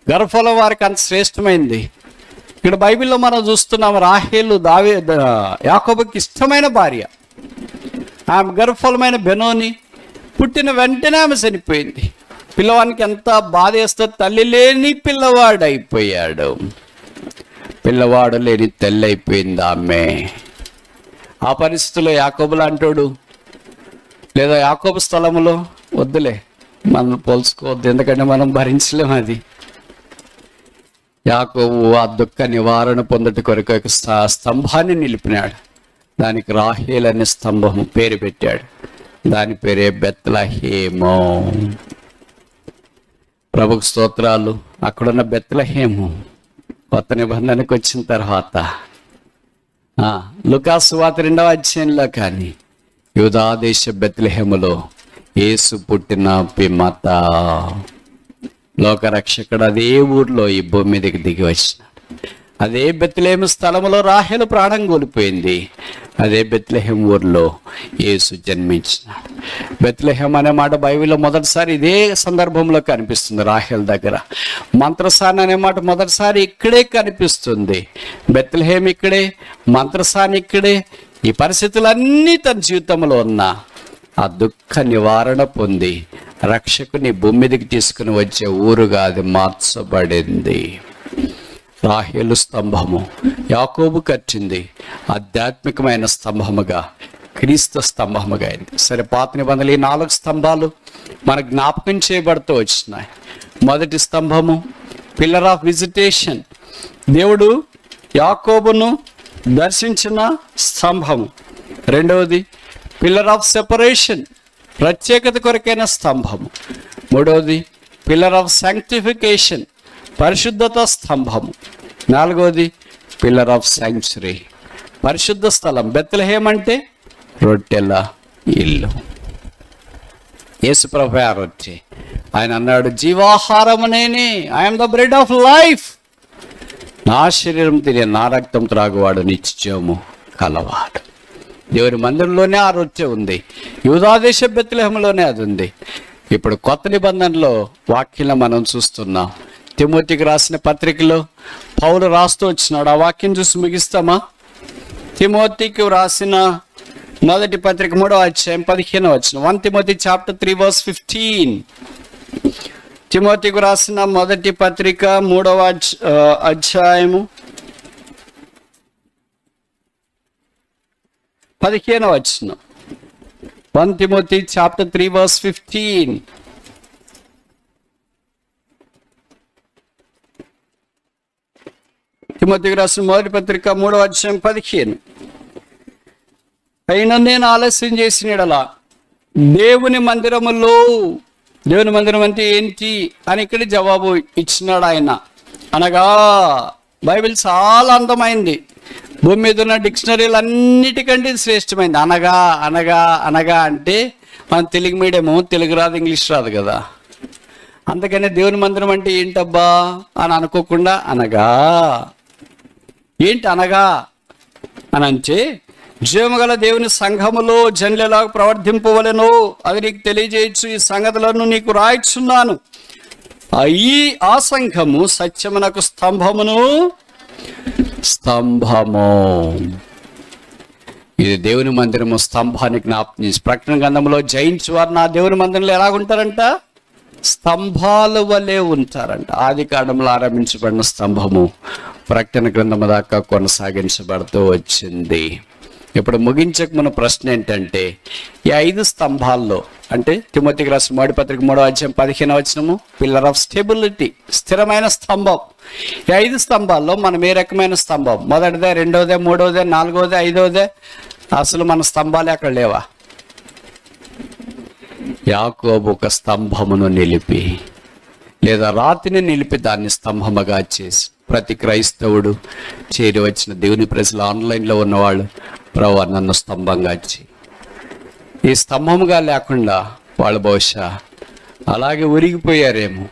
గర్భఫలం వారికి అంత శ్రేష్టమైంది. ఇక్కడ బైబిల్లో మనం చూస్తున్నాం, రాహేలు యాకోబుకి ఇష్టమైన భార్య. ఆమె గర్భఫలమైన బెనోని పుట్టిన వెంటనే ఆమె చనిపోయింది. పిల్లవానికి ఎంత బాధ వేస్తుంది, తల్లి లేని పిల్లవాడు అయిపోయాడు, పిల్లవాడు లేని తల్లి అయిపోయింది ఆమె. ఆ పరిస్థితిలో యాకోబులు అంటాడు, లేదా యాకోబు స్థలములో వద్దులే, మనం పోల్చుకోవద్దు, ఎందుకంటే మనం భరించలేము అది. యాకోబు ఆ దుఃఖ నివారణ పొందటి కొరకు ఒక స్తంభాన్ని నిలిపినాడు. దానికి రాహేల్ అనే స్తంభం పేరు పెట్టాడు. దాని పేరే బెత్లెహేము. ప్రభుకు స్తోత్రాలు. అక్కడున్న బెత్లెహేము కొత్త నిబంధనకు వచ్చిన తర్వాత లూకాసు సువార్త 2వ అధ్యాయంలో కానీ యూదా దేశ బెత్లెహేములో యేసు పుట్టిన పిమ్మట లోకరక్షకుడు అదే ఊర్లో ఈ భూమి మీదకి దిగి వచ్చినాడు. అదే బెత్లెహేము స్థలములో రాహేలు ప్రాణం కోల్పోయింది. అదే బెత్లెహేం ఊర్లో యేసు జన్మించినాడు. బెత్లెహేం అనే మాట బైబిల్లో మొదటిసారి ఇదే సందర్భంలో కనిపిస్తుంది. రాహేల్ దగ్గర. మంత్రసాని అనే మాట మొదటిసారి ఇక్కడే కనిపిస్తుంది. బెత్లెహేం ఇక్కడే, మంత్రసాని ఇక్కడే. ఈ పరిస్థితులన్నీ తన జీవితంలో ఉన్న ఆ దుఃఖ నివారణ పొంది రక్షకుని భూమి మీదకి తీసుకుని వచ్చే ఊరుగా అది మార్చబడింది. రాహేలు స్తంభము యాకోబు కట్టింది, ఆధ్యాత్మికమైన స్తంభముగా క్రీస్తు స్తంభముగా అయింది. సరే, పాత నిబంధనలు ఈ 4 స్తంభాలు మన జ్ఞాపకం చేయబడుతూ వచ్చినాయి. మొదటి స్తంభము పిల్లర్ ఆఫ్ విజిటేషన్, దేవుడు యాకోబును దర్శించిన స్తంభము. రెండవది పిల్లర్ ఆఫ్ సెపరేషన్, ప్రత్యేకత కొరకైన స్తంభము. మూడవది పిల్లర్ ఆఫ్ సాంక్టిఫికేషన్, పరిశుద్ధత స్తంభము. నాలుగవది పిల్లర్ ఆఫ్ శాంక్చురీ, పరిశుద్ధ స్థలం. బెత్లెహేం అంటే రొట్టెల ఇల్లు. యేసుప్రభు ఆ రొట్టె. ఆయన అన్నాడు, జీవాహారము నేనే, I'm the bread of life. నా శరీరం తినే నా రక్తం త్రాగువాడు నిత్యము కలవాడు. దేవుని మందిరంలోనే ఆ రొట్టె ఉంది. యూదాదేశ బెత్లెహేములోనే అది ఉంది. ఇప్పుడు కొత్త నిబంధనలో వాక్యంలో మనం చూస్తున్నాం. తిమోతికి రాసిన పత్రికలో పౌలు రాస్తూ వచ్చినాడు. ఆ వాక్యం చూసి ముగిస్తామా? తిమోతికి రాసిన మొదటి పత్రిక 3వ అధ్యాయం 15వ వచనం. 1 Timothy chapter 3 verse 15. తిమోతికి రాసిన మొదటి పత్రిక 3వ అధ్యాయము 15వ వచనం. 1 Timothy chapter 3 verse 15. తిమోతికి రాసిన మొదటి పత్రిక 3వ అధ్యాయం 15. అయినా నేను ఆలస్యం చేసిన యెడల దేవుని మందిరములో, దేవుని మందిరం అంటే ఏంటి అని ఇక్కడ జవాబు ఇచ్చినాడు ఆయన. అనగా బైబిల్ చాలా అందమైంది. భూమి మీద ఉన్న డిక్షనరీలు అన్నిటికంటే ఇది శ్రేష్టమైంది. అనగా అనగా అనగా అంటే మన తెలుగు మీడియము, తెలుగు రాదు, ఇంగ్లీష్ రాదు కదా. అందుకనే దేవుని మందిరం అంటే ఏంటబ్బా అని అనుకోకుండా అనగా ఏంటి అనగా అని అంటే, జీవముగల దేవుని సంఘములో జనులెలా ప్రవర్తింపవలెనో అది నీకు తెలియజేయచ్చు. ఈ సంగతులను నీకు రాయిచున్నాను. ఆ సంఘము సత్యమునకు స్తంభము. ఇది దేవుని మందిరము స్తంభానికి జ్ఞాపకం చేసి, ప్రకటన గ్రంథంలో జయించు వారు నా దేవుని మందిరంలో ఎలాగుంటారంట? స్తంభాల వలె ఉంటారంట. ఆది కాండంలో ఆరంభించబడిన స్తంభము ప్రకటన గ్రంథం దాకా కొనసాగించబడుతూ వచ్చింది. ఇప్పుడు ముగించక మన ప్రశ్న ఏంటంటే, ఈ 5 స్తంభాల్లో అంటే తిమోతికి రాసిన మొదటి పత్రిక 3వ అధ్యాయం 15వ వచనము పిల్లర్ ఆఫ్ స్టెబిలిటీ, స్థిరమైన స్తంభం. ఈ 5 స్తంభాల్లో మనం ఏ రకమైన స్తంభం? మొదటిదే, రెండవదే, మూడవదే, నాలుగవదే, ఐదవదే? అసలు మన స్తంభాలే అక్కడ లేవా? యాకోబు ఒక స్తంభమును నిలిపి, లేదా రాతిని నిలిపి దాన్ని స్తంభముగా చేసి, ప్రతి క్రైస్తవుడు చేరి వచ్చిన దేవుని ప్రజలు, ఆన్లైన్లో ఉన్నవాళ్ళు, ప్రభువా నన్ను స్తంభంగా చేయి. ఈ స్తంభముగా లేకుండా వాళ్ళు బహుశా అలాగే ఉరిగిపోయారేమో.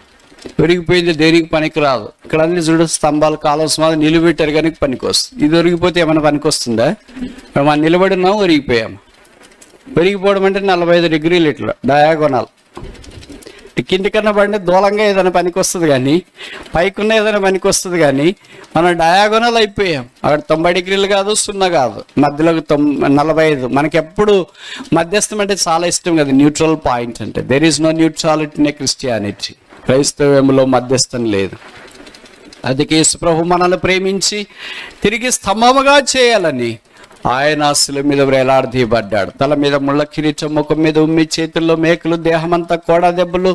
ఉరిగిపోయింది దేనికి పనికిరాదు. ఇక్కడ అన్ని చూడు స్తంభాలు కావాల్సిన నిలబెట్టారు కానీ పనికి వస్తుంది. ఇది ఉరిగిపోతే ఏమైనా పనికి వస్తుందా? మనం నిలబడి ఉన్నాము, ఉరిగిపోయాము. ఉరిగిపోవడం అంటే 45 డిగ్రీలు ఇట్లా డయాగోనల్. కింది కన్నా పడిన దూలంగా ఏదైనా పనికి వస్తుంది కానీ, పైకున్న ఏదైనా పనికి వస్తుంది కానీ, మనం డయాగోనల్ అయిపోయాం. అక్కడ 90 డిగ్రీలు కాదు, 0 కాదు, మధ్యలోకి 45. మనకి ఎప్పుడు మధ్యస్థం అంటే చాలా ఇష్టం కదా, న్యూట్రల్ పాయింట్ అంటే. There is no neutrality in Christianity. క్రైస్తవ్యంలో మధ్యస్థం లేదు. అందుకే యేసు ప్రభు మనల్ని ప్రేమించి తిరిగి స్తంభముగా చేయాలని ఆయన శిలువ మీద వేలాడదీయబడ్డాడు. తల మీద ముళ్ళ కిరీటం, ముఖం మీద ఉమ్మి, చేతుల్లో మేకులు, దేహమంతా కోడా దెబ్బలు,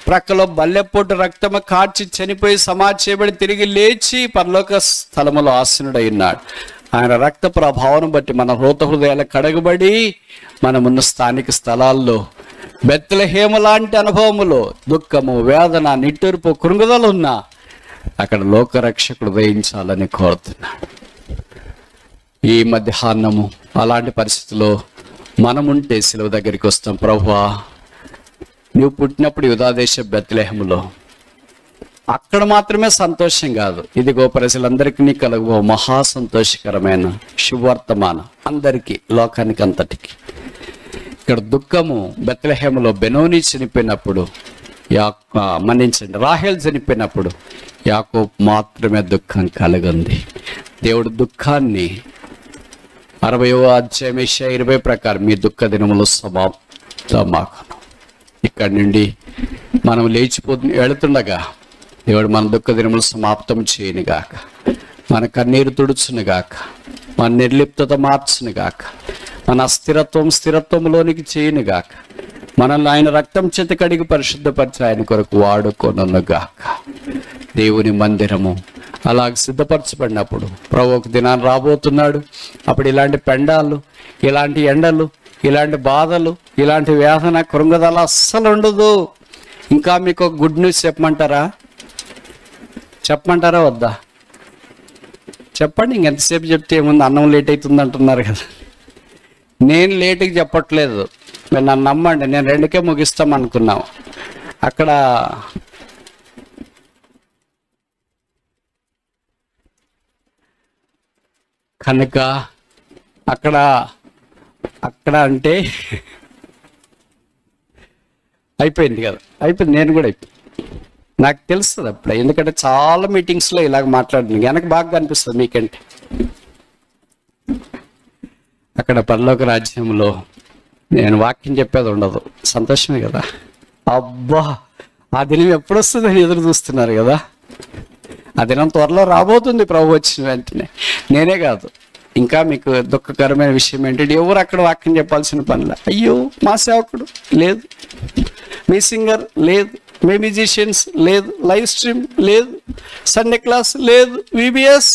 ప్రక్కలో బల్లెపోటు రక్తము కార్చి చనిపోయి సమాధి చేయబడి తిరిగి లేచి పరలోక స్థలములో ఆసీనుడై ఉన్నాడు. ఆయన రక్త ప్రభావం బట్టి మన హృదయాలు కడగబడి మనమున్న స్థానిక స్థలాల్లో బెత్లెహేము లాంటి అనుభవములో దుఃఖము, వేదన, నిట్టూర్పు, కృంగుదలు ఉన్నా అక్కడ లోకరక్షకుడు ఉదయించాలని కోరుతున్నాడు. ఈ మధ్యాహ్నము అలాంటి పరిస్థితిలో మనముంటే శిలువ దగ్గరికి వస్తాం. ప్రభువా, నువ్వు పుట్టినప్పుడు యూదాదేశ బెత్లెహేములో అక్కడ మాత్రమే సంతోషం కాదు, ఇదిగో ప్రజలందరికీ కలుగు మహా సంతోషకరమైన శుభవర్తమానం అందరికీ, లోకానికి అంతటికి. ఇక్కడ దుఃఖము బెత్లెహేములో బెనోని చనిపోయినప్పుడు, మన్నించండి, రాహేల్ చనిపోయినప్పుడు యాకోబు మాత్రమే దుఃఖం కలిగింది. దేవుడు దుఃఖాన్ని 60వ అధ్యాయం యెషయా 20 ప్రకారం మీ దుఃఖ దినములు సమాప్తమాకును. ఇక్కడి నుండి మనం వెళుతుండగా దేవుడు మన దుఃఖ దినములు సమాప్తం చేయనుగాక, మన కన్నీరు తుడుచునుగాక, మన నిర్లిప్తత మార్చునుగాక, మన స్థిరత్వంలోనికి చేయనుగాక, మనల్ని ఆయన రక్తం చేత కడిగి పరిశుద్ధపరిచి ఆయన కొరకు వాడుకొనుగాక. దేవుని మందిరము అలాగ సిద్ధపరచబడినప్పుడు ప్రభు ఒక దినాన్ని రాబోతున్నాడు. అప్పుడు ఇలాంటి పెండాలు, ఇలాంటి ఎండలు, ఇలాంటి బాధలు, ఇలాంటి వేదన, కృంగదల అస్సలు ఉండదు. ఇంకా మీకు ఒక గుడ్ న్యూస్ చెప్పమంటారా వద్దా? చెప్పండి. ఇంకెంతసేపు చెప్తే ఏముంది, అన్నం లేట్ అవుతుంది అంటున్నారు కదా. నేను లేటుకి చెప్పట్లేదు, మీరు నన్ను నమ్మండి. నేను 2కే ముగిస్తాం అనుకున్నాం. అక్కడ కనుక అక్కడ అంటే అయిపోయింది కదా, అయిపోయింది. నేను కూడా అయిపోయింది, నాకు తెలుస్తుంది అప్పుడు. ఎందుకంటే చాలా మీటింగ్స్లో ఇలాగ మాట్లాడింది, వెనక బాగా అనిపిస్తుంది మీకంటే. అక్కడ పరలోక రాజ్యంలో నేను వాక్యం చెప్పేది ఉండదు, సంతోషమే కదా. అబ్బా, ఆ దినం ఎప్పుడు వస్తుందని ఎదురు చూస్తున్నారు కదా. ఆ దినం త్వరలో రాబోతుంది ప్రభు వచ్చిన వెంటనే. నేనే కాదు, ఇంకా మీకు దుఃఖకరమైన విషయం ఏంటంటే ఎవరు అక్కడ వాక్యం చెప్పాల్సిన పనిలే. అయ్యో మా సేవకుడు లేదు, మీ సింగర్ లేదు, మీ మ్యూజిషియన్స్ లేదు, లైవ్ స్ట్రీమ్ లేదు, సండే క్లాస్ లేదు, విబిఎస్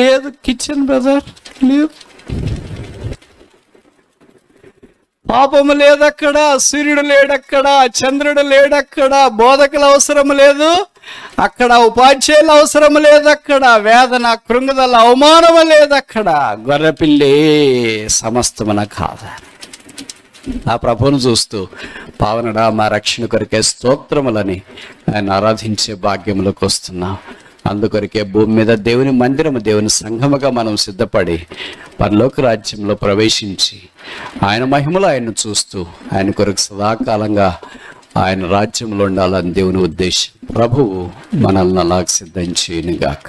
లేదు, కిచెన్ బ్రదర్ లేదు. పాపము లేదక్కడ, సూర్యుడు లేడక్కడ, చంద్రుడు లేడక్కడ, బోధకులు అవసరం లేదు అక్కడ, ఉపాధ్యాయులు అవసరం లేదక్కడ, వేదన కృంగుదల అవమానము లేదక్కడ. గొర్రెపిల్లి సమస్తమున కాదా. ఆ ప్రభువును చూస్తూ పావనడా మా రక్షణ కొరికే స్తోత్రములని ఆయన ఆరాధించే భాగ్యములకు వస్తున్నాం. అందుకొరికే భూమి మీద దేవుని మందిరము, దేవుని సంఘముగా మనం సిద్ధపడి పరలోక రాజ్యంలో ప్రవేశించి ఆయన మహిమలో ఆయన్ను చూస్తూ ఆయన కొరకు సదాకాలంగా ఆయన రాజ్యంలో ఉండాలని దేవుని ఉద్దేశం. ప్రభువు మనల్ని అలాగ సిద్ధం చేయనుగాక.